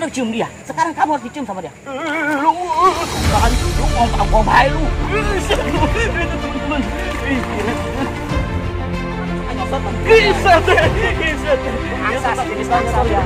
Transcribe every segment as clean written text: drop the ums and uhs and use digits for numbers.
udah cium dia. Sekarang kamu harus dicium sama dia. Lu ngomong lu. Teman-teman. Kisah deh. Angsa jenis angsa ya.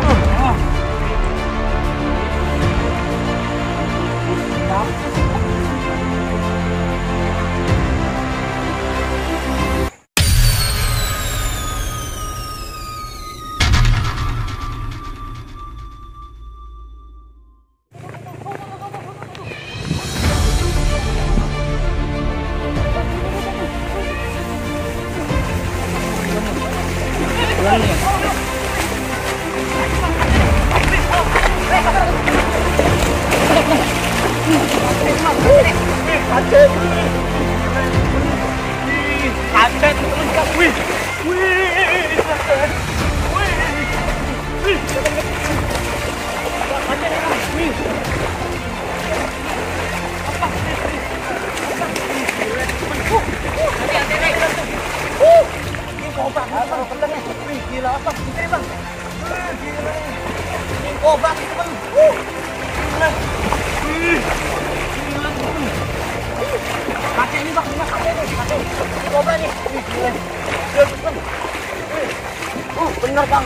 Bener bang,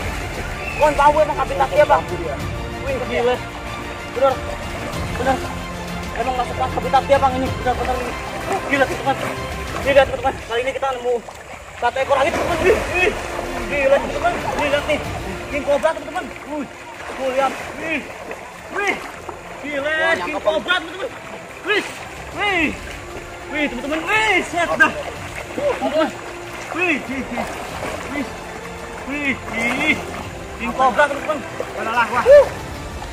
kawan tahu emang habitatnya bang. Wih gila, bener, emang masuk pas habitat dia bang ini, bener ini. Gila teman-teman, lihat teman-teman, kali ini kita nemu 1 ekor lagi teman-teman. Gila teman-teman, lihat nih, king cobra teman-teman. Lihat, gila, king cobra teman-teman. Wih teman-teman, set dah. Teman-teman, wih, king cobra teman-teman. Adalah wah.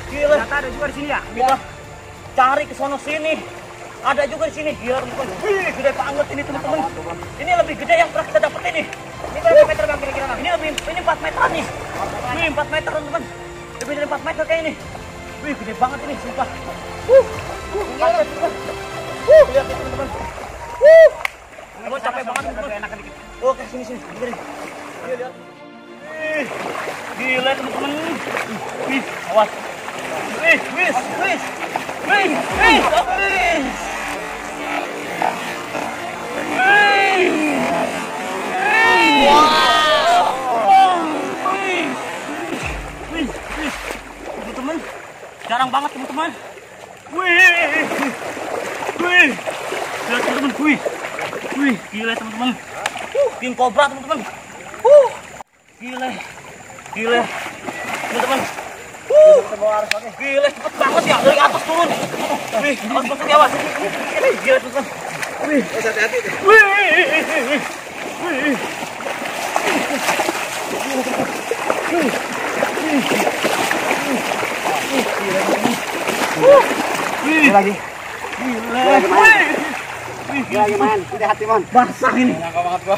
Gila. Ternyata ada juga di sini ya? Gila. Cari ke sono sini. Ada juga di sini. Gila teman-teman. Wih, gede banget ini teman-teman. Ini lebih gede yang pernah kita dapat ini. Ini berapa meter bang kira-kira? Ini 4 meter nih. Wih, 4 meter teman-teman. Lebih dari 4 meter kayak ini. Wih, gede banget ini, sumpah. Lihat teman-teman. Aku capek banget teman-teman. Enak dikit. Oke, sini. Lihat. Gila teman-teman. Awas. Wih. Teman-teman, jarang banget teman-teman. Wih. Lihat teman-teman, wih, gila teman-teman. King cobra teman-teman. Gila, teman-teman. Gila, cepet banget ya dari atas turun. Wih, awas masuk ya awas. Gila teman-teman. Wih, hati-hati. Wih, lagi. Gila, man. Tidak hati, man. Basah ini. Enak banget gua.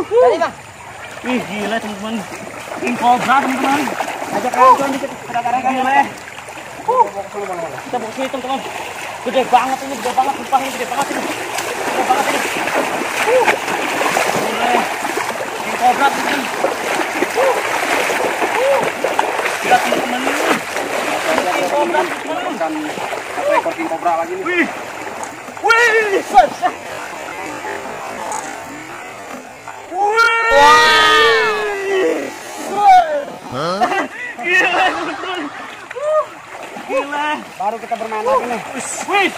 Tadi, Bang. Wih, gila teman-teman. King cobra teman-teman. Ajak kawan dikit. Kadang-kadang gila. Kita bawa sini teman-teman. Gede banget ini, sumpah ini gede banget ini. Gila. King cobra teman-teman. Gila teman-teman. King cobra teman-teman. Dan ekor king cobra lagi nih. Wih. Gila. Baru kita bermain lagi nih. Wih,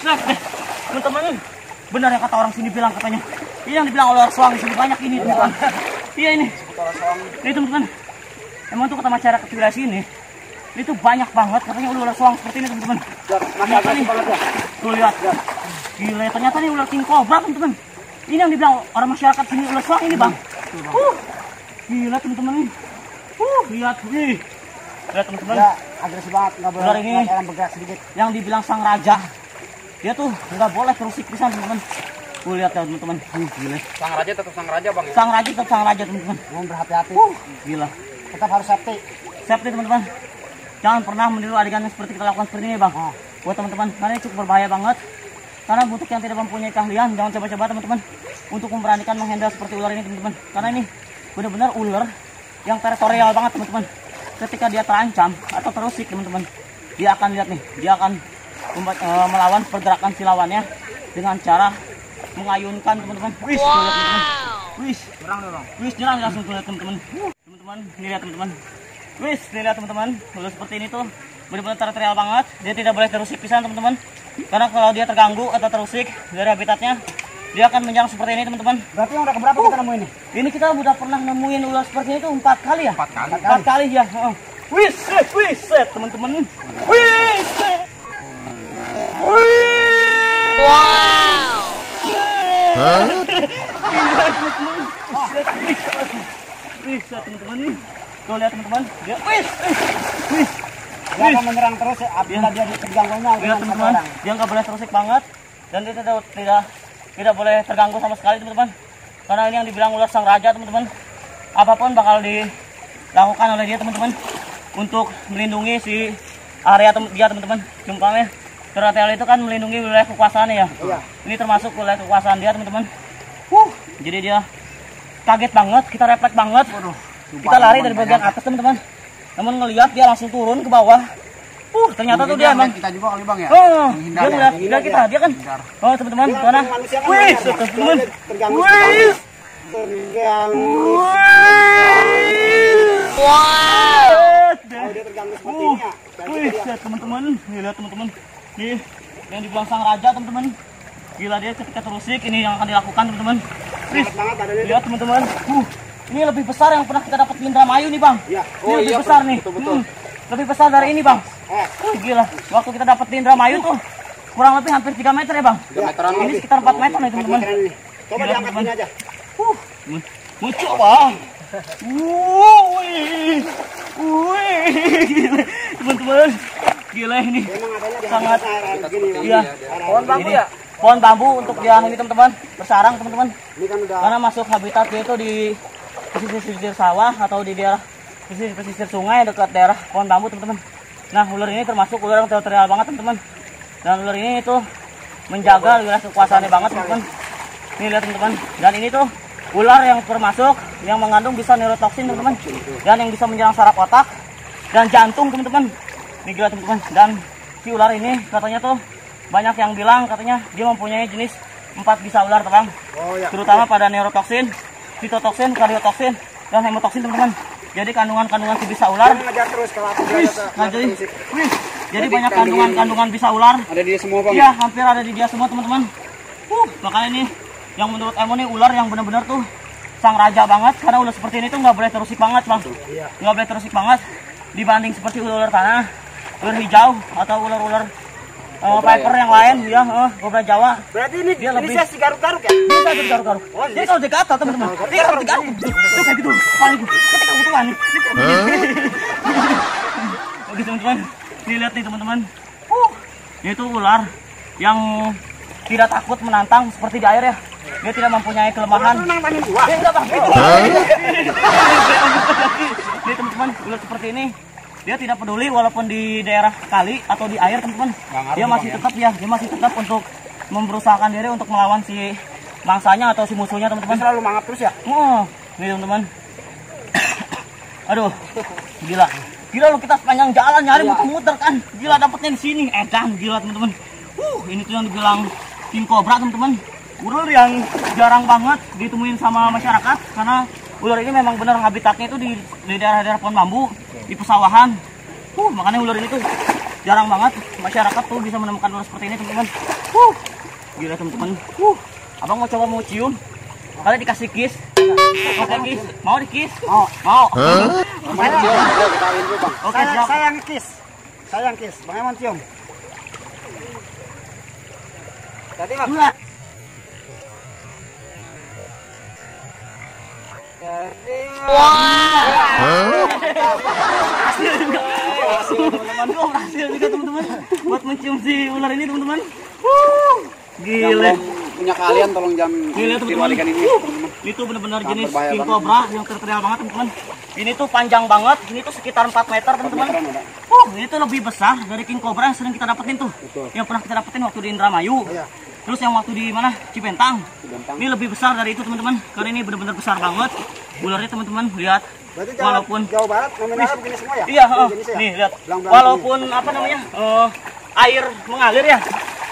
teman-teman. Benar yang kata orang sini bilang katanya. Ini yang dibilang ular soang sini banyak ini teman-teman. Iya ini. Ini teman-teman. Emang tuh kata masyarakat wilayah sini. Itu banyak banget katanya ular soang seperti ini teman-teman. Ternyata nih. Tuh lihat. Gila, ternyata nih ular king cobra teman-teman. Ini yang dibilang orang masyarakat sini ular soang ini bang. Gila teman-teman nih. Lihat, wih. Lihat teman-teman. Ya, agresif banget, nggak boleh ular ini bergerak sedikit. Yang dibilang sang raja, dia tuh nggak boleh terusik pisan teman-teman. Lihat ya teman-teman. Gila. Sang raja tetap sang raja bang. Ya? Sang raja tetap sang raja teman-teman. Mohon berhati-hati. Gila. Tetap harus safety. Safety teman-teman. Jangan pernah meniru adegan seperti kita lakukan seperti ini bang. Buat teman-teman, karena ini cukup berbahaya banget. Karena untuk yang tidak mempunyai keahlian, jangan coba-coba teman-teman untuk memberanikan menghandle seperti ular ini teman-teman. Karena ini benar-benar ular yang teritorial banget teman-teman. Ketika dia terancam atau terusik teman-teman, dia akan lihat nih, dia akan melawan pergerakan si lawannya dengan cara mengayunkan teman-teman. Wis, teman-teman. Wis, nyerang langsung tuh teman-teman. Teman-teman, ini lihat teman-teman. Wis, ini lihat teman-teman. Ular seperti ini tuh benar-benar teritorial banget. Dia tidak boleh terusik pisan teman-teman. Karena kalau dia terganggu atau terusik dari habitatnya, dia akan menyerang seperti ini teman-teman. Berarti yang udah keberapa kita nemuin ini? Ini kita udah pernah nemuin ular seperti itu 4 kali ya? 4 kali. 4 kali ya. Wis, teman-teman. Wis. Wow. Wis, teman-teman. Tuh lihat teman-teman. Dia wis. Dia akan menyerang terus apabila dia diganggunya. Lihat teman-teman. Dia nggak boleh terusik banget dan dia tidak boleh terganggu sama sekali teman-teman. Karena ini yang dibilang ular sang raja teman-teman. Apapun bakal dilakukan oleh dia teman-teman untuk melindungi si area dia teman-teman. Contohnya teritorial itu kan melindungi wilayah kekuasaannya ya. Iya. Ini termasuk wilayah kekuasaan dia teman-teman. Jadi dia kaget banget, kita refleks banget. Kita lari dari bagian atas teman-teman. Namun ngelihat dia langsung turun ke bawah. Ternyata tuh dia emang kita juga kali Bang ya. Dia ngeliat kita, dia kan. Oh teman-teman, mana? Wih, teman-teman. Wih. Wow. Dia terganggu sepertinya. Wih, teman-teman. Lihat teman-teman. Nih, yang dibilang sang raja teman-teman. Gila dia ketika terusik, ini yang akan dilakukan teman-teman. Lihat teman-teman. Ini lebih besar yang pernah kita dapat di Indramayu nih Bang. Iya. Ini lebih besar nih. Betul. Lebih besar dari ini Bang. Gila. Waktu kita dapat di Indramayu tuh kurang lebih hampir 3 meter ya Bang. 3 meteran. Ini sekitar 4 meter nih teman-teman. Coba diangkat ini aja. Muncul Bang. Wih. Teman-teman. Gila ini. Sangat. Iya. Pohon bambu ya. Pohon bambu untuk dia ini teman-teman bersarang teman-teman. Ini kan udah. Karena masuk habitatnya itu di pesisir sawah atau di daerah pesisir sungai dekat daerah pohon bambu teman-teman. Nah ular ini termasuk ular yang teritorial banget teman-teman. Dan ular ini itu menjaga wilayah kekuasaannya banget teman-teman. Ini lihat teman-teman. Dan ini tuh ular yang termasuk yang mengandung bisa neurotoksin teman-teman. Dan yang bisa menyerang saraf otak dan jantung teman-teman. Ini gila teman-teman. Dan si ular ini katanya tuh banyak yang bilang katanya dia mempunyai jenis 4 bisa ular teman. Terutama pada neurotoksin, fitotoksin, kardiotoksin, dan hemotoksin teman-teman. Jadi kandungan-kandungan si bisa ular. Jadi banyak kandungan bisa ular. Ada di dia semua Bang. Iya, hampir ada di dia semua teman-teman. Makanya ini yang menurut Emo nih ular yang benar-benar tuh sang raja banget. Karena ular seperti ini tuh nggak boleh terusik banget Bang. Nggak boleh terusik banget dibanding seperti ular tanah, ular hijau atau ular-ular Piper yang lain ya, kobra Jawa. Berarti ini dia lebih si garuk-garuk ya? Bisa tuh garuk-garuk. Dia kalau dekat teman-teman. Dia kalau dekat tuh kayak gitu. Paling ketika kebutuhan nih. Oke teman-teman. Nih lihat nih teman-teman. Itu ular yang tidak takut menantang seperti di air ya. Dia tidak mempunyai kelemahan. Dia enggak Bang. Nih teman-teman, ular seperti ini dia tidak peduli walaupun di daerah kali atau di air teman-teman. Dia masih tetap untuk berusahakan diri untuk melawan si mangsanya atau si musuhnya teman-teman. Selalu mangap terus ya? Ini teman-teman. Aduh, gila. Gila lu kita sepanjang jalan nyari muter-muter kan. Gila dapetnya di sini. Dan gila teman-teman. Ini tuh yang dibilang king cobra teman-teman. Ular yang jarang banget ditemuin sama masyarakat karena ular ini memang benar habitatnya itu di daerah-daerah pohon bambu, di pesawahan. Makanya ular ini tuh jarang banget masyarakat tuh bisa menemukan ular seperti ini teman-teman. Gila teman-teman. Abang mau cium? Kali dikasih kiss. Oke kiss. Mau di kiss? Mau. Oke, sayang kiss. Bang Emon cium. Tadi Bang. Berhasil juga teman-teman buat mencium si ular ini teman-teman. Gile. Punya kalian tolong jam diwalikan ini. Itu benar-benar jenis king cobra yang teritorial banget teman-teman. Ini tuh panjang banget. Ini tuh sekitar 4 meter teman-teman. Ini tuh lebih besar dari king cobra yang sering kita dapetin tuh. Yang pernah kita dapetin waktu di Indramayu. Terus yang waktu di mana? Cibentang. Ini lebih besar dari itu teman-teman. Karena ini benar-benar besar banget. Ularnya teman-teman lihat. Berarti walaupun Jawa Barat nominalnya begini semua ya? iya, Begini sih ya? nih lihat. Belang-belang Walaupun apa namanya air mengalir ya,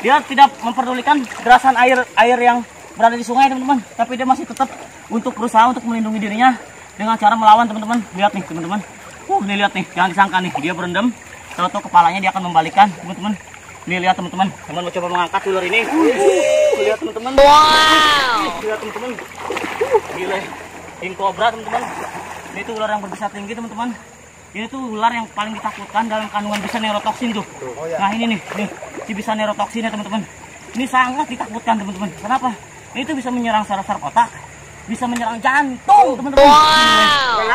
dia tidak memperdulikan derasan air yang berada di sungai teman-teman, tapi dia masih tetap untuk berusaha untuk melindungi dirinya dengan cara melawan teman-teman. Lihat nih teman-teman, nih lihat nih, jangan disangka nih dia berendam, tahu-tahu kepalanya dia akan membalikan teman-teman. Nih lihat teman-teman, teman mau coba mengangkat ular ini. Lihat teman-teman, lihat teman-teman, gila, king cobra teman-teman. Ini tuh ular yang berbisa tinggi teman-teman. Ini tuh ular yang paling ditakutkan dalam kandungan bisa neurotoksin tuh. Nah ini nih si bisa neurotoksin ya teman-teman. Ini sangat ditakutkan teman-teman. Kenapa? Ini tuh bisa menyerang saraf-saraf otak, bisa menyerang jantung teman-teman.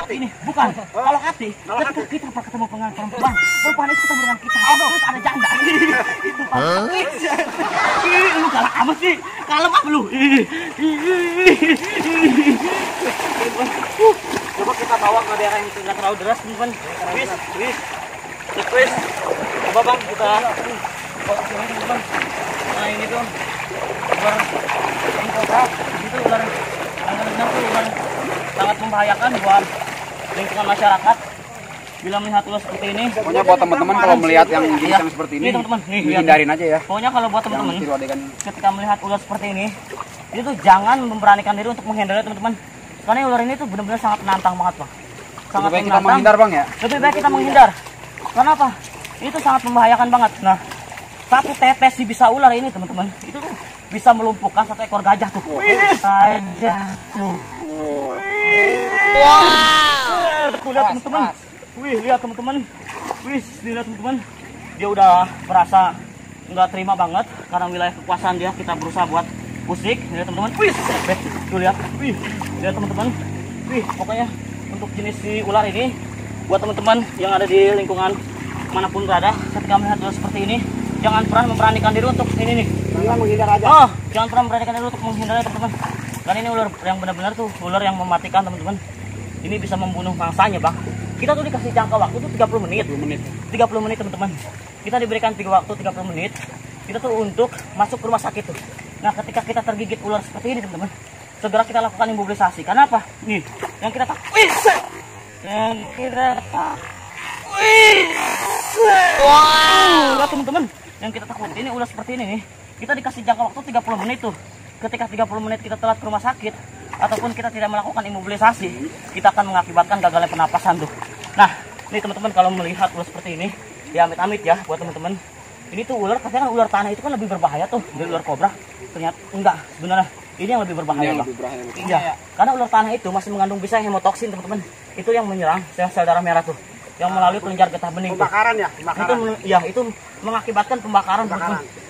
Ini bukan. Kalau hati, ketika kita ketemu dengan perempuan itu ketemu dengan kita, terus ada janda. Itu lu galak amat sih. Kalem apa lu? Coba kita bawa ke daerah yang tidak terlalu deras teman-teman. Wis. Coba bang kita bawa ke sini teman-teman. Nah ini tuh ular king cobra. Itu ular yang benar tuh ular sangat membahayakan buat lingkungan masyarakat. Bila melihat ular seperti ini, pokoknya buat teman-teman kalau melihat yang jenis yang seperti ini, teman-teman, hindarin aja ya. Pokoknya kalau buat teman-teman, ketika melihat ular seperti ini, itu tuh jangan memberanikan diri untuk menghindari teman-teman. Karena ular ini tuh benar-benar sangat menantang banget bang. Sangat lebih baik kita menghindar bang ya. Lebih baik kita menghindar. Kenapa? Itu sangat membahayakan banget. Nah, satu tetes si bisa ular ini teman-teman, itu tuh bisa melumpuhkan satu ekor gajah tuh. Gajah tuh. Wow. Lihat teman-teman. Lihat teman-teman. Lihat teman-teman. Dia udah merasa nggak terima banget karena wilayah kekuasaan dia. Kita berusaha buat usik. Lihat teman-teman. Tuh lihat. Lihat teman-teman. Pokoknya untuk jenis si ular ini, buat teman-teman yang ada di lingkungan manapun berada, ketika melihat ular seperti ini, jangan pernah memberanikan diri untuk ini nih. Jangan menghindar aja. Jangan pernah memberanikan diri untuk menghindar teman-teman. Karena ini ular yang benar-benar tuh ular yang mematikan teman-teman. Ini bisa membunuh mangsanya bang. Kita tuh dikasih jangka waktu tuh 30 menit. 30 menit teman-teman. Kita diberikan waktu 30 menit. Kita tuh untuk masuk ke rumah sakit tuh. Nah ketika kita tergigit ular seperti ini teman-teman, segera kita lakukan imobilisasi. Karena apa? Nih, yang kita Lihat teman-teman, yang kita takut ini ular seperti ini nih. Kita dikasih jangka waktu 30 menit tuh. Ketika 30 menit kita telat ke rumah sakit ataupun kita tidak melakukan imobilisasi, kita akan mengakibatkan gagalnya pernapasan tuh. Nah, ini teman-teman kalau melihat ular seperti ini, ya amit-amit ya buat teman-teman. Ini tuh ular, katanya kan ular tanah itu kan lebih berbahaya tuh dari ular kobra. Ternyata enggak, sebenarnya ini yang lebih berbahaya. Iya, karena ular tanah itu masih mengandung bisa hemotoksin teman-teman. Itu yang menyerang sel-sel darah merah tuh, yang melalui kelenjar getah bening. Pembakaran ya? Pembakaran. Itu mengakibatkan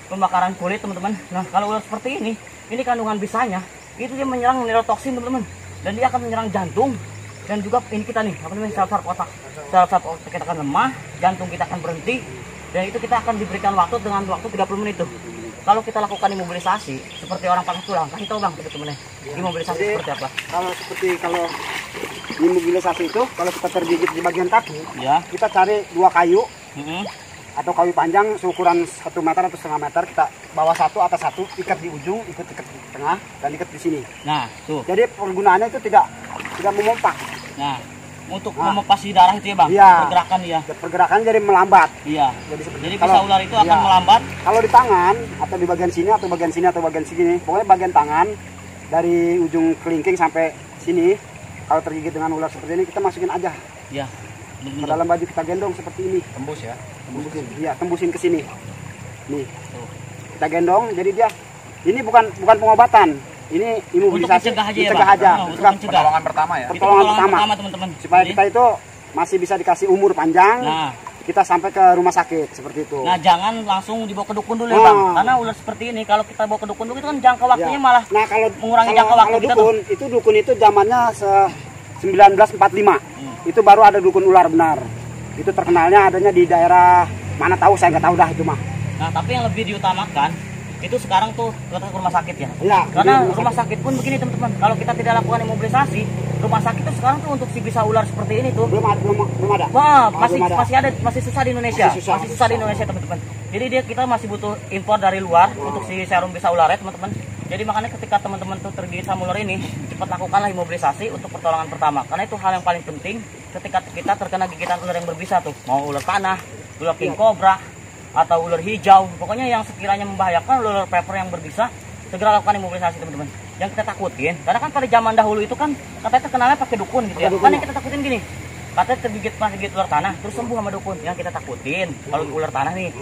pembakaran kulit teman-teman. Nah kalau ular seperti ini kandungan bisanya itu dia menyerang neurotoksin teman-teman, dan dia akan menyerang jantung dan juga ini kita nih apa namanya saraf otak. Saraf otak kita akan lemah, jantung kita akan berhenti, dan itu kita akan diberikan waktu dengan waktu 30 menit tuh. Kalau kita lakukan imobilisasi seperti orang patah tulang, kasih tahu bang teman-teman imobilisasi seperti apa? Kalau imobilisasi itu, kalau kita tergigit di bagian kaki, ya kita cari 2 kayu atau kayu panjang seukuran 1 meter atau setengah meter, kita bawa satu atas satu, ikat di ujung, ikat di tengah, dan ikat di sini. Nah tuh. Jadi penggunaannya itu tidak memompak. Nah untuk memepasi darah itu ya bang, iya. Pergerakan ya. Pergerakan jadi melambat. Iya. Jadi bisa ular itu akan melambat. Kalau di tangan atau di bagian sini atau bagian sini atau bagian sini, pokoknya bagian tangan dari ujung kelingking sampai sini, kalau tergigit dengan ular seperti ini kita masukin aja. Iya. Ke dalam baju kita gendong seperti ini. Tembus ya. Iya, tembusin ke sini. Nih. Kita gendong, jadi dia ini bukan pengobatan. Ini imobilisasi, mencegah aja. Pertolongan pertama ya. Pertolongan pertama teman-teman. Supaya kita itu masih bisa dikasih umur panjang. Nah, kita sampai ke rumah sakit seperti itu. Nah, jangan langsung dibawa ke dukun dulu ya, Bang. Karena ular seperti ini kalau kita bawa ke dukun itu kan jangka waktunya malah kalau mengurangi jangka waktu kita dukun, tuh. Dukun itu zamannya 1945. Itu baru ada dukun ular benar. Itu terkenalnya adanya di daerah mana tahu, saya nggak tahu dah itu mah. Nah, tapi yang lebih diutamakan itu sekarang tuh ke rumah sakit ya. Iya. Karena rumah sakit pun begini teman-teman. Kalau kita tidak lakukan imobilisasi, rumah sakit tuh sekarang tuh untuk si bisa ular seperti ini tuh belum ada. Wah, masih susah di Indonesia. Masih susah di Indonesia teman-teman. Jadi kita masih butuh impor dari luar untuk si serum bisa ular ya teman-teman. Jadi makanya ketika teman-teman tuh tergigit sama ular ini, cepat lakukanlah imobilisasi untuk pertolongan pertama. Karena itu hal yang paling penting ketika kita terkena gigitan ular yang berbisa tuh. Mau ular tanah, ular king cobra, atau ular hijau. Pokoknya yang sekiranya membahayakan, ular pepper yang berbisa, segera lakukan imobilisasi teman-teman. Yang kita takutin, karena kan pada zaman dahulu itu kan katanya terkenalnya pakai dukun gitu ya. Kan yang kita takutin gini, katanya tergigit ular tanah, terus sembuh sama dukun. Yang kita takutin, kalau ular tanah nih,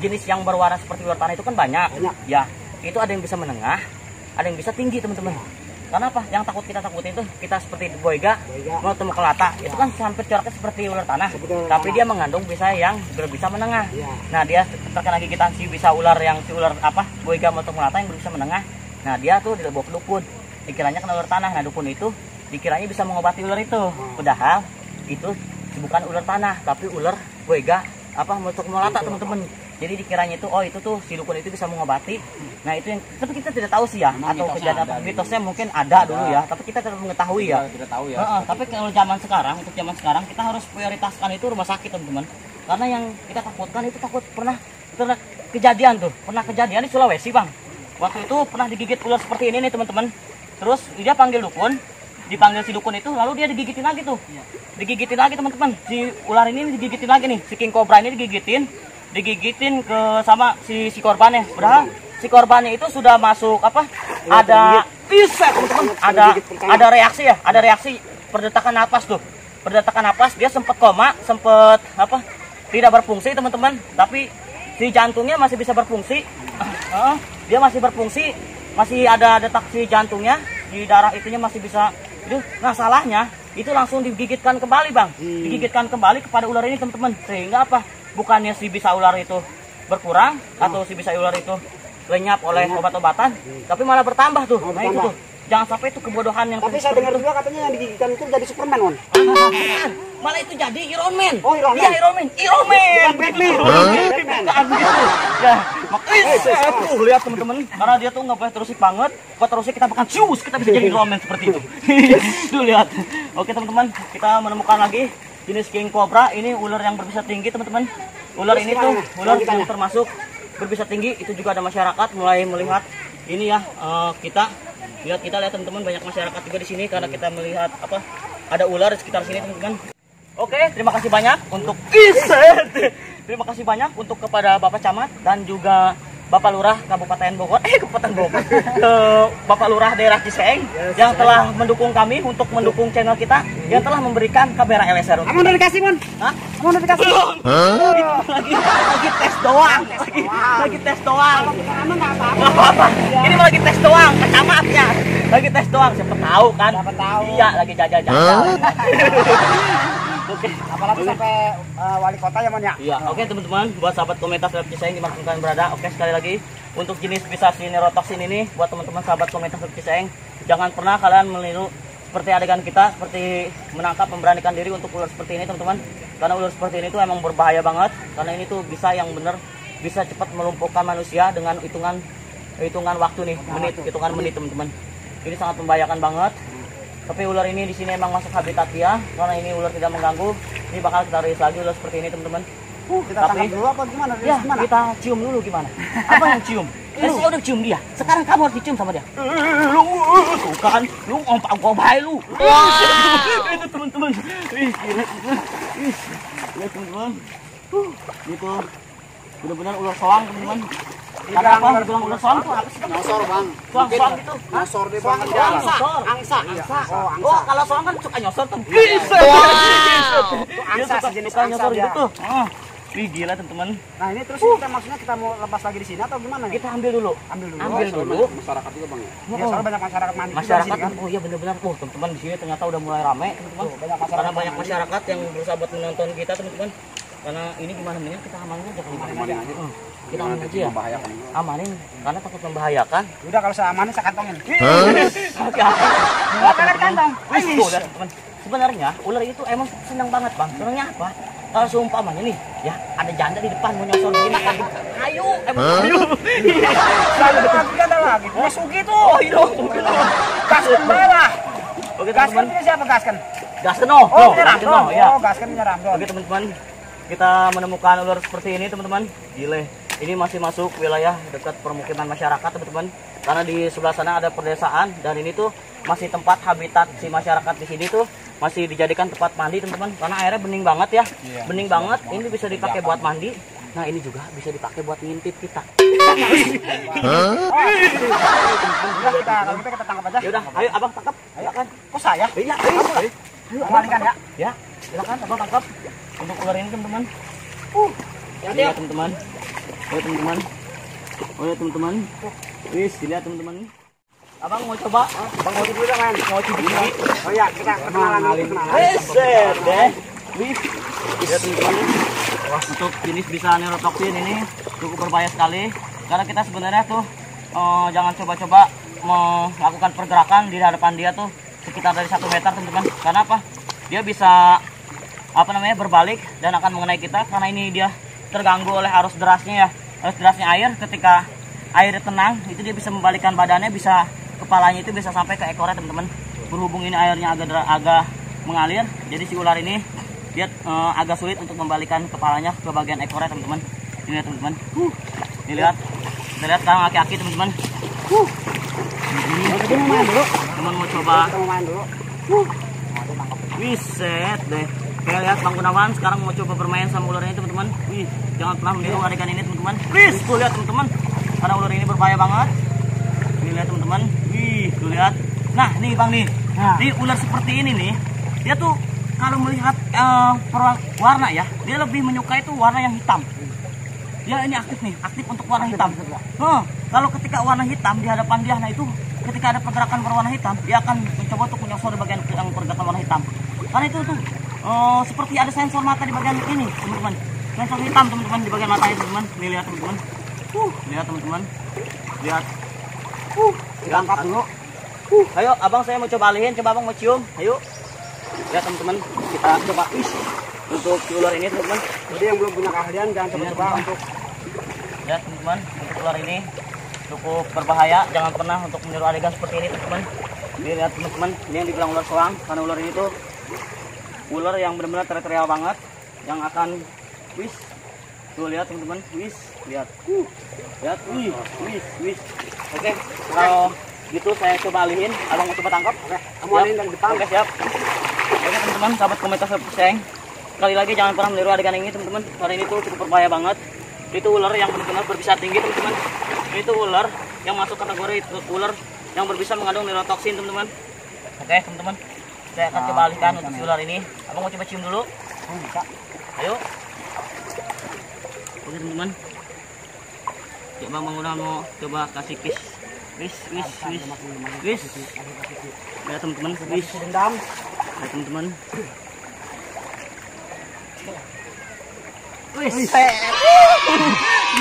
jenis yang berwarna seperti ular tanah itu kan banyak. Ya, itu ada yang bisa menengah, ada yang bisa tinggi teman-teman. Karena apa? Yang kita takutin itu kita seperti boiga, mau temu kelata, itu kan hampir coraknya seperti ular tanah, tapi dia mengandung bisa yang berbisa menengah. Nah, dia terkena gigitan si ular boiga mau temu kelata yang berbisa menengah. Nah, dia tuh dibawa ke dukun, dikiranya kena ular tanah. Nah, dukun itu dikiranya bisa mengobati ular itu, padahal itu bukan ular tanah, tapi ular boiga mau temu kelata teman-teman. Jadi dikiranya itu, oh itu tuh si dukun itu bisa mengobati. Nah itu yang, tapi kita tidak tahu sih ya, atau kejadian atau mitosnya mungkin ada dulu ya, tapi kita tidak mengetahui ya. Tidak tahu ya. Tapi kalau zaman sekarang kita harus prioritaskan itu rumah sakit teman-teman. Karena yang kita takutkan itu pernah kejadian di Sulawesi bang. Waktu itu pernah digigit ular seperti ini nih teman-teman. Terus dia dipanggil si dukun itu, lalu dia digigitin lagi tuh. Digigitin lagi teman-teman. Si ular ini digigitin lagi nih, si king cobra ini digigitin ke sama si korbannya. Padahal si korbannya itu sudah masuk ada teman-teman, ada reaksi perdetakan napas tuh. Perdetakan napas, dia sempat koma, tidak berfungsi teman-teman, tapi si jantungnya masih bisa berfungsi. Dia masih berfungsi, masih ada detak si jantungnya, di darah itunya masih bisa. Nah, salahnya itu langsung digigitkan kembali bang, digigitkan kembali kepada ular ini teman-teman, sehingga bukannya si bisa ular itu berkurang atau si bisa ular itu lenyap oleh obat-obatan, tapi malah bertambah tuh. Nah itu tuh, jangan sampai itu kebodohan yang. Tapi saya dengar juga katanya yang digigitkan itu jadi Superman on. Malah itu jadi Iron Man. Oh, Iron Man. Iya, Iron Man. Batman. Ya, makanya lihat teman-teman, karena dia tuh nggak boleh terusik banget. Buat terusik kita bakal cius, kita bisa jadi Iron Man seperti itu. Tuh lihat. Oke teman-teman, kita menemukan lagi jenis king cobra. Ini ular yang berbisa tinggi teman-teman. Ular ini tuh ular yang termasuk berbisa tinggi. Itu juga ada masyarakat mulai melihat ini ya. Kita lihat teman-teman, banyak masyarakat juga di sini karena kita melihat ada ular di sekitar sini teman-teman. Oke, terima kasih banyak untuk terima kasih banyak untuk kepada Bapak Camat dan juga Bapak Lurah Kabupaten Bogor, Bapak Lurah daerah Ciseeng yang telah mendukung kami untuk mendukung channel kita, yang telah memberikan kamera LSR. Kamu udah dikasih mon? Hah? Kamu udah dikasih? Lagi tes doang, lagi tes doang. Nggak apa-apa. Ini lagi tes doang, kecamatnya. Lagi tes doang, siapa tahu kan? Siapa tahu. Iya, lagi jajal-jajal. Oke, apalagi sampai wali kota ya mon ya. Iya, oke teman-teman, buat sahabat komunitas Lab Ciseeng dimanapun kalian berada. Oke, sekali lagi untuk jenis bisa neurotoxin ini, buat teman-teman sahabat komunitas Lab Ciseeng, jangan pernah kalian meniru seperti adegan kita, seperti menangkap, memberanikan diri untuk ular seperti ini teman-teman. Karena ular seperti ini tuh emang berbahaya banget, karena ini tuh bisa yang bener bisa cepat melumpuhkan manusia dengan hitungan waktu nih, hitungan menit teman-teman. Ini sangat membahayakan banget. Tapi ular ini di sini emang masuk habitat dia, karena ini ular tidak mengganggu. Ini bakal kita rilis lagi ular seperti ini teman-teman. Kita tangkap dulu apa gimana? Ya, kita cium dulu gimana? Apa yang cium? Saya udah cium dia. Sekarang kamu harus dicium sama dia. Lu kan, lu ompak gua baik lu. Itu teman-teman. Lihat teman-teman. Itu benar-benar ular soang teman-teman. Ada apa? Bilang ular soang tuh apa sih? Nyosor bang. Soang itu. Nyosor di bang. Angsa. Oh, kalau soang kan suka nyosor tuh. Angsa sejenis angsa dia. Gitu. Wih gila teman-teman. Nah ini terus kita maksudnya kita mau lepas lagi di sini atau gimana? Kita ambil dulu. Ambil dulu. Masyarakat juga bang ya. Soalnya banyak masyarakat mandi. Masyarakat kan? Oh iya benar-benar. Teman-teman di sini ternyata udah mulai rame teman-teman. Karena banyak masyarakat yang berusaha buat menonton kita teman-teman. Karena ini gimana nih? Kita amanin aja kalau kita amanin aja ya. Amanin karena takut membahayakan. Udah kalau saya amanin saya kantongin. Oke. Kalian kantong. Teman-teman. Sebenarnya ular itu emang senang banget bang. Senangnya apa? Kalau seumpamanya nih, ya ada janda di depan mau nyosor gini, ayo, ayo. Selalu lagi ada lagi. Masuki tuh. Oh iya. Gaskan bawah. Oke Gaskan teman-teman. ini siapa gaskan? Gaskan Oh, Gaskan ya. Oh, gaskan menyerang. Oke teman-teman, kita menemukan ular seperti ini teman-teman. Gile, ini masih masuk wilayah dekat permukiman masyarakat teman-teman. Karena di sebelah sana ada perdesaan dan ini tuh masih tempat habitat si masyarakat di sini tuh masih dijadikan tempat mandi teman-teman. Karena airnya bening banget ya, bening banget. Ini bisa dipakai buat mandi. Nah ini juga bisa dipakai buat ngintip kita. Kita tangkap aja. Yaudah, ayo abang tangkap. Ayo kan? Kok saya? Iya, ayo. Ayo kembalikan ya. Ya, silakan abang tangkap untuk ular ini teman-teman. Lihat teman-teman. Ayo teman-teman. Oh ya teman-teman. Wis, dilihat teman-teman. Abang mau coba? Bang mau dulu kan? Mau coba? Oh ya, kita kenalan dulu. Set deh. Wis. Lihat teman-teman. Untuk jenis bisa neurotoxin ini cukup berbahaya sekali. Karena kita sebenarnya tuh jangan coba-coba melakukan pergerakan di hadapan dia tuh sekitar dari 1 meter teman-teman. Karena apa? Dia bisa berbalik dan akan mengenai kita karena ini dia terganggu oleh arus derasnya ya. Arus derasnya air, ketika air tenang itu dia bisa membalikkan badannya, bisa kepalanya itu bisa sampai ke ekornya teman-teman. Berhubung ini airnya agak mengalir, jadi si ular ini dia agak sulit untuk membalikkan kepalanya ke bagian ekornya teman-teman. Ini lihat teman-teman. Ini lihat. Kita lihat sekarang aki-aki teman-teman. Teman mau coba. Kita mau main dulu. Wiset deh. Kayak lihat Bang Gunawan sekarang mau coba bermain sama ular ini teman-teman. Wih, jangan pernah meniru adegan ini teman-teman. Wih, tuh lihat teman-teman. Karena ular ini berbahaya banget. Ini lihat teman-teman. Wih, tuh lihat. Nah, nih Bang nih. Nih ular seperti ini nih. Dia tuh kalau melihat warna ya, dia lebih menyukai tuh warna yang hitam. Dia ini aktif nih, aktif untuk warna hitam. Kalau ketika warna hitam di hadapan dia, nah itu ketika ada pergerakan berwarna hitam, dia akan mencoba untuk menyosor di bagian yang pergerakan warna hitam. Karena itu tuh seperti ada sensor mata di bagian ini, teman-teman. Sensor hitam, teman-teman, di bagian matanya, teman-teman. Nih lihat, teman-teman. Lihat, teman-teman. Lihat. Angkat dulu. Ayo, abang saya mau coba alihin, coba abang mau cium. Ayo. Lihat, teman-teman. Kita coba untuk si ular ini, teman-teman. Jadi yang belum punya keahlian jangan coba-coba untuk lihat teman-teman, untuk ular ini cukup berbahaya. Jangan pernah untuk meniru adegan seperti ini teman-teman. Ini lihat teman-teman, ini yang dibilang ular soang. Karena ular ini tuh ular yang benar-benar teritorial banget, yang akan tuh lihat teman-teman, lihat, lihat, wis. Oke, kalau gitu saya coba alihin, abang mau coba tangkap. Oke, kamu alihin dari depan. Oke, siap. Oke teman-teman, sahabat komunitas Seng, sekali lagi jangan pernah meniru adegan ini teman-teman, karena ini tuh cukup berbahaya banget. Itu ular yang benar-benar berbisa tinggi teman-teman. Itu ular yang masuk kategori ular yang berbisa mengandung neurotoksin teman-teman. Oke teman-teman, saya akan coba alihkan untuk si ular ini. Abang mau coba cium dulu. Bisa. Ayo. Oke teman-teman, coba Bang Gunawan mau coba kasih kiss. Wis. Lihat teman-teman, Dendam. Lihat teman-teman.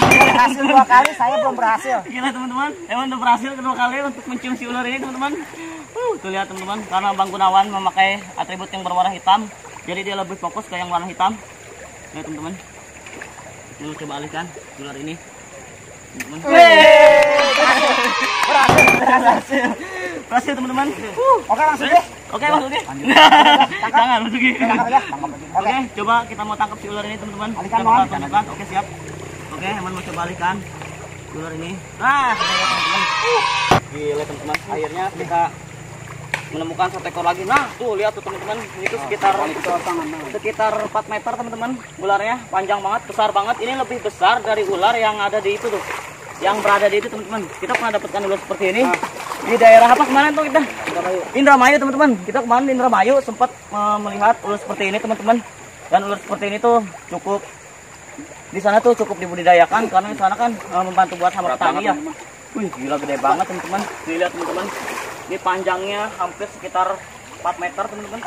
Berhasil 2 kali, saya belum berhasil. Gila teman-teman, emang udah berhasil kedua kali untuk mencium si ular ini teman-teman. Tuh lihat teman-teman, karena Bang Gunawan memakai atribut yang berwarna hitam, jadi dia lebih fokus ke yang warna hitam. Lihat teman-teman, ini coba alihkan ular ini, teman-teman. Berhasil teman-teman. Oke, langsung deh. Oke langsung deh. Jangan langsung deh. Oke, coba kita mau tangkap si ular ini teman-teman. Alihkan, Kita bakal tunjukkan. Oke siap. Oke, Eman mau coba alihkan ular ini. Nah, teman-teman. Gila teman-teman, akhirnya kita menemukan 1 ekor lagi. Nah, tuh lihat tuh teman-teman, itu sekitar 4 meter teman-teman. Ularnya panjang banget, besar banget. Ini lebih besar dari ular yang ada di itu tuh. Yang berada di itu teman-teman. Kita pernah dapatkan ular seperti ini di daerah apa kemarin tuh kita? Indramayu teman-teman. Kita kemarin di Indramayu sempat melihat ular seperti ini teman-teman. Dan ular seperti ini tuh cukup di sana tuh cukup dibudidayakan karena di sana kan membantu buat sama petani ya. Wih, gila gede banget teman-teman. Lihat teman-teman. Ini panjangnya hampir sekitar 4 meter teman-teman.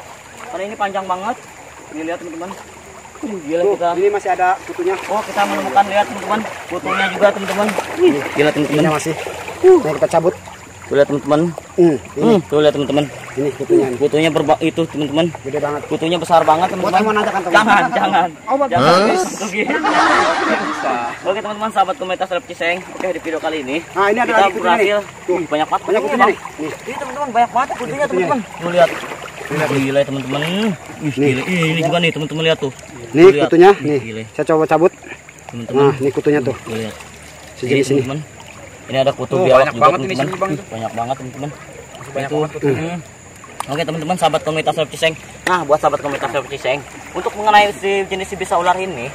Karena ini panjang banget. Ini lihat teman-teman. Gila kita. Ini masih ada kutunya. Oh, kita menemukan, lihat teman-teman. Kutunya juga teman-teman. Gila teman-teman. Ini masih. Nah, kita cabut. Tuh lihat teman-teman. Tuh lihat teman-teman. Ini kutunya. Kutunya itu teman-teman. Gede banget. Kutunya besar banget teman-teman. Mau nantikan teman-teman. Jangan. Jangan. Oke teman-teman, sahabat komunitas Lepci Seng. Oke, di video kali ini Nah, ini ada kita lagi kutunya nih. berhasil. Banyak banget. Banyak kutunya nih. Nih. Ini teman-teman banyak banget kutunya teman-teman. Tuh lihat. Gila teman-teman. Gila. Ini juga nih teman-teman, lihat tuh. Nih kutunya. Nih. Gila. Saya coba cabut. Teman-teman. Nah, ini kutunya tuh. Lihat. Sejenis ini. Teman-teman. Ini ada kutu biawak juga banget ini sini, Bang. Banyak banget teman-teman. Banyak Itu. banget kutu. Oke teman-teman sahabat komunitas Lep Ciseng. Nah buat sahabat komunitas Lep Ciseng, untuk mengenai jenis si bisa ular ini,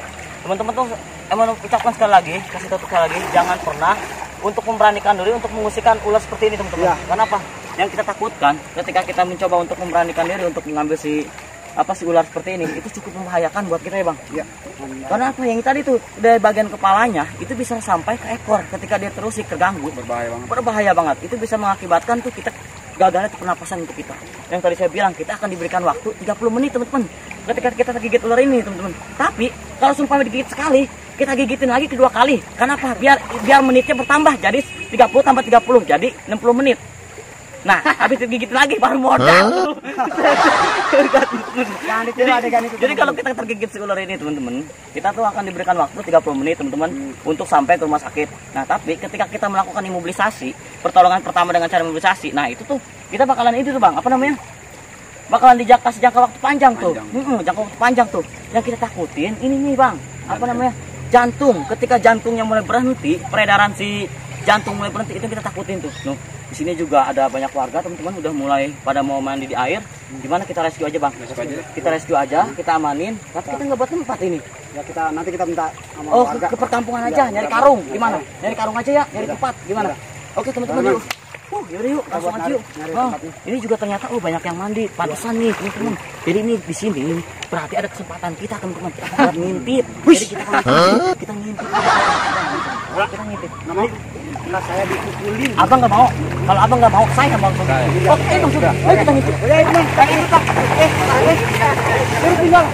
teman-teman tuh emang ucapkan sekali lagi, kasih tahu sekali lagi, jangan pernah untuk memberanikan diri untuk mengusirkan ular seperti ini teman-teman. Ya. Kenapa? Yang kita takutkan ketika kita mencoba untuk memberanikan diri untuk mengambil si ular seperti ini, itu cukup membahayakan buat kita ya bang. Iya. Karena apa? Yang tadi tuh dari bagian kepalanya itu bisa sampai ke ekor ketika dia terus terganggu. Berbahaya banget. Itu bisa mengakibatkan tuh kita gagalnya pernapasan untuk kita. Yang tadi saya bilang kita akan diberikan waktu 30 menit teman-teman. Ketika kita tergigit ular ini teman-teman. Tapi kalau sumpah digigit sekali, kita gigitin lagi kedua kali. Kenapa? Biar menitnya bertambah. Jadi 30 tambah 30 jadi 60 menit. Nah, habis digigit lagi baru modal. Jadi kalau kita tergigit si ular ini teman-teman, kita tuh akan diberikan waktu 30 menit teman-teman untuk sampai ke rumah sakit. Nah, tapi ketika kita melakukan imobilisasi, pertolongan pertama dengan cara imobilisasi, nah itu tuh kita bakalan itu tuh bang, apa namanya? Bakalan kasih jangka waktu panjang tuh. Jangka waktu panjang tuh. Yang kita takutin ini nih bang, apa namanya? Jantung. Ketika jantungnya mulai berhenti, peredaran si jantung mulai berhenti, itu kita takutin tuh. Nuh, di sini juga ada banyak warga teman-teman udah mulai pada mau mandi di air. Gimana kita rescue aja bang? Kita rescue aja, kita amanin. Tapi kita nggak buat tempat ini. Ya nanti kita minta sama warga. Ke perkampungan aja, nyari karung. Gimana? Nyari karung aja ya, nyari tempat. Gimana? Oke teman-teman yuk. Yuk, langsung aja yuk. Ini juga ternyata banyak yang mandi, pantesan nih teman-teman. Jadi ini di sini berarti ada kesempatan kita teman-teman. Kita akan ngintip. Jadi kita ngintip. Kita ngintip. Nah, saya dipukulin. Abang nggak mau. Kalau abang nggak mau, saya mau. Oke, bang sudah. Ayo kita ngintip. Terus tinggal.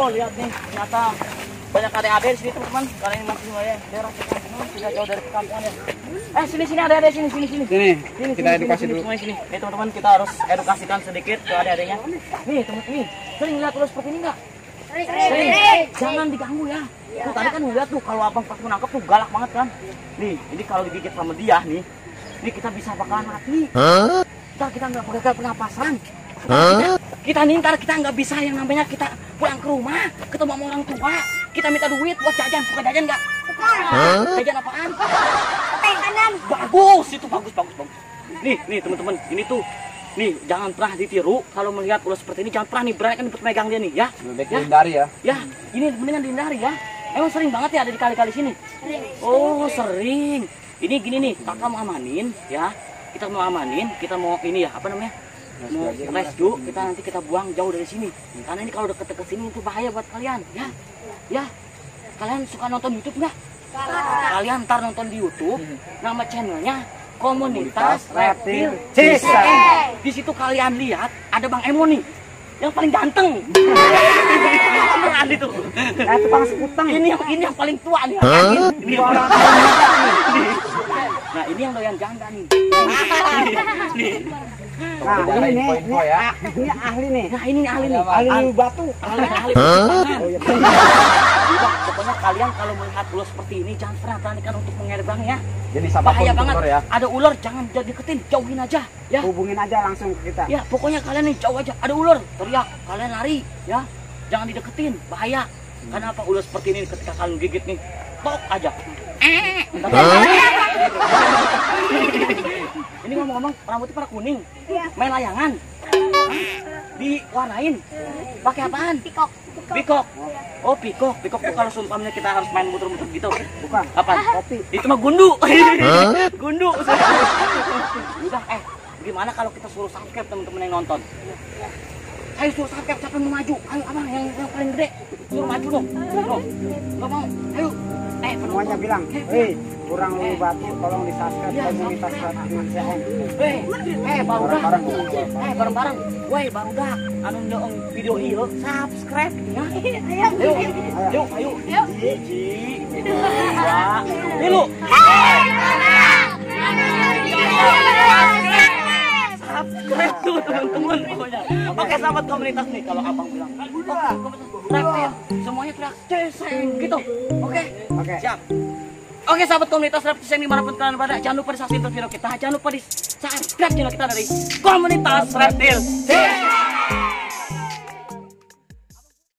Lihat nih, ternyata banyak adik-adik di sini teman-teman. Karena ini masih daerah tidak jauh dari perkampungan ya. Sini adik-adik sini. Sini, kita edukasi dulu. Sini. Nih teman-teman, kita harus edukasikan sedikit ke adik-adiknya. Nih teman-teman, sering lihat ular seperti ini nggak? Sering. Jangan diganggu ya. Tuh tadi kan lihat tuh kalau abang pas menangkap tuh galak banget kan. Nih, ini kalau digigit sama dia nih kita bisa bakalan mati. Kita nggak pakai pernapasan. Kita nggak bisa yang namanya kita pulang ke rumah ketemu sama orang tua, kita minta duit buat jajan, suka jajan nggak? Jajan apaan? Bagus, itu bagus. Nih teman-teman, ini tuh nih jangan pernah ditiru kalau melihat ular seperti ini, jangan pernah nih berani kan megang dia nih ya. Dihindari ya. Ya, ini mendingan dihindari ya. Emang sering banget ya ada di kali-kali sini. Oh sering. Ini gini nih, kakak mau amanin ya. Kita mau amanin, kita mau ini ya apa namanya? Mau rescue, nanti kita buang jauh dari sini. Karena ini kalau deket-deket sini itu bahaya buat kalian, ya. Kalian suka nonton YouTube nggak? Kalian ntar nonton di YouTube, nama channelnya Komunitas Reptil Ciseng. Di situ kalian lihat ada Bang Emo nih, yang paling ganteng. Beneran itu. Tukang sekutang. Ini yang paling tua nih. Ini orang. Nah ini yang doyan janda nih. Nah, ini ahli nih. Nah, ini ahli nih. Ahli batu. Ahli pangan. Pokoknya kalian kalau melihat ular seperti ini jangan pernah beranikan untuk mengerbang ya. Jadi bahaya banget ya. Ada ular jangan deketin, jauhin aja ya. Hubungin aja langsung ke kita. Ya, pokoknya kalian nih jauh aja. Ada ular, teriak, kalian lari ya. Jangan dideketin, bahaya. Karena apa ular seperti ini ketika kalian gigit nih, tok aja. Ini ngomong-ngomong rambutnya pada kuning. Main layangan. Diwarnain. Pakai apaan? Pikok. Oh, pikok tuh kalau sumpahnya kita harus main muter-muter gitu. Bukan. Apa? Kopi. Itu mah gundu. Gundu. Udah, gimana kalau kita suruh subscribe teman-teman yang nonton? Ayo suruh subscribe, siapa yang mau maju? Ayo abang yang paling gede. Suruh maju dong. Nggak mau. Ayo. Semuanya bilang, kurang lu batu, tolong di subscribe Komunitas Reptil Ciseng. Bareng-bareng. Woi, barudak. Anu ngeung video ieu subscribe ya. Ayo. Hiji, dua, tilu. komunitas nih kalau abang bilang. Reptil, semuanya teriak ceseng gitu. Oke. Oke. Siap. Oke sahabat komunitas reptil yang dimanapun kalian berada, jangan lupa di subscribe video kita, jangan lupa di subscribe channel kita dari komunitas reptil.